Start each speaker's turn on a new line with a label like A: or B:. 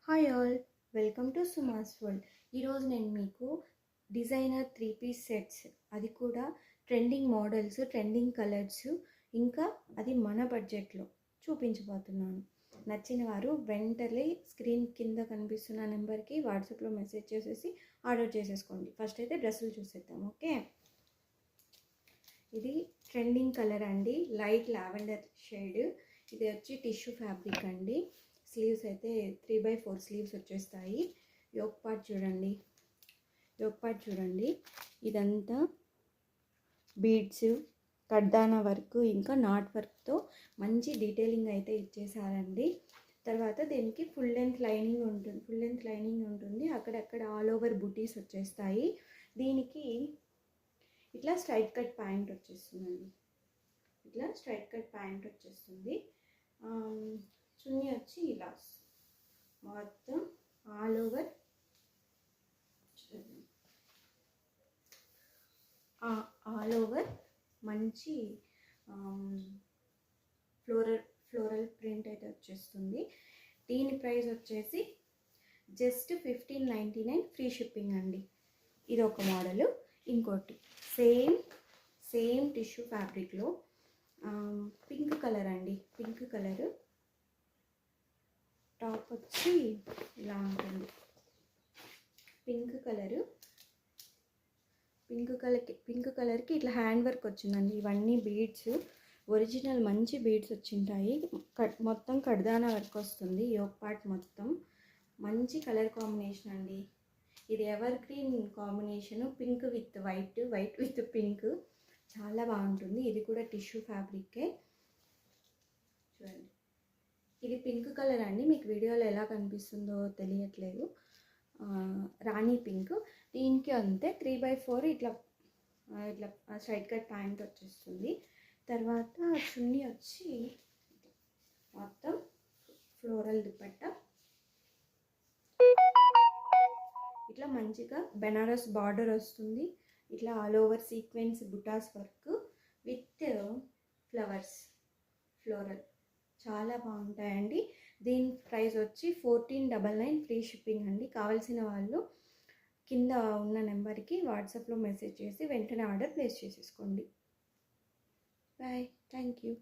A: Hi all, welcome to సుమాస్ world. ఈరోజు నేను మీకు డిజైనర్ 3 పీస్ సెట్స్, అది కూడా ట్రెండింగ్ మోడల్స్, ట్రెండింగ్ కలర్స్, ఇంకా అది మన బడ్జెట్లో చూపించబోతున్నాను. నచ్చిన వారు వెంటనే స్క్రీన్ కింద కనిపిస్తున్న నెంబర్కి వాట్సాప్లో మెసేజ్ చేసేసి ఆర్డర్ చేసేసుకోండి. ఫస్ట్ అయితే డ్రెస్సులు చూసేద్దాం. ఓకే, ఇది ట్రెండింగ్ కలర్ అండి, లైట్ లావెండర్ షేడ్. ఇది వచ్చి టిష్యూ ఫ్యాబ్రిక్ అండి. స్లీవ్స్ అయితే 3/4 స్లీవ్స్ వచ్చేస్తాయి. యోక్ పార్ట్ చూడండి, ఇదంతా బీడ్స్, కడ్దానా వర్క్, ఇంకా నాట్ వర్క్తో మంచి డీటెయిలింగ్ అయితే ఇచ్చేసారండి. తర్వాత దీనికి ఫుల్ లెంత్ లైనింగ్ ఉంటుంది. అక్కడక్కడ ఆల్ ఓవర్ బుటీస్ వచ్చేస్తాయి. దీనికి ఇట్లా స్ట్రైట్ కట్ ప్యాంట్ వచ్చేస్తుందండి. చున్నీ వచ్చి ఇలా మొత్తం ఆల్ ఓవర్ మంచి ఫ్లోరల్ ప్రింట్ అయితే వచ్చేస్తుంది. దీని ప్రైస్ వచ్చేసి జస్ట్ 1599 ఫ్రీ షిప్పింగ్ అండి. ఇది ఒక మోడలు. ఇంకోటి సేమ్ టిష్యూ ఫ్యాబ్రిక్లో పింక్ కలర్ అండి. పింక్ కలరు టాప్ వచ్చి ఇలా ఉంటుంది. పింక్ కలర్కి ఇట్లా హ్యాండ్ వర్క్ వచ్చిందండి. ఇవన్నీ బీడ్స్, ఒరిజినల్ మంచి బీడ్స్ వచ్చింటాయి. మొత్తం కడ్దానా వర్క్ వస్తుంది. యోక్ పార్ట్ మొత్తం మంచి కలర్ కాంబినేషన్ అండి. ఇది ever green combination, pink with white with pink, చాలా బాగుంటుంది. ఇది కూడా టిష్యూ ఫ్యాబ్రిక్కే. చూడండి, ఇది పింక్ కలర్ అండి. మీకు వీడియోలో ఎలా కనిపిస్తుందో తెలియట్లేదు. రాణి పింక్. దీనికి అంతే 3/4 ఇట్లా స్ట్రైట్ కట్ ప్యాంట్ వచ్చేస్తుంది. తర్వాత చున్నీ వచ్చి మొత్తం ఫ్లోరల్ దుపట్టా, ఇట్లా మంచిగా బెనారస్ బార్డర్ వస్తుంది. ఇట్లా ఆల్ ఓవర్ సీక్వెన్స్ బుటాస్ వర్క్ విత్ ఫ్లవర్స్, ఫ్లోరల్, చాలా బాగుంటాయండి. దీని ప్రైస్ వచ్చి 1499 ఫ్రీ షిప్పింగ్ అండి. కావాల్సిన వాళ్ళు కింద ఉన్న నెంబర్కి వాట్సాప్లో మెసేజ్ చేసి వెంటనే ఆర్డర్ ప్లేస్ చేసేసుకోండి. Bye, thank you.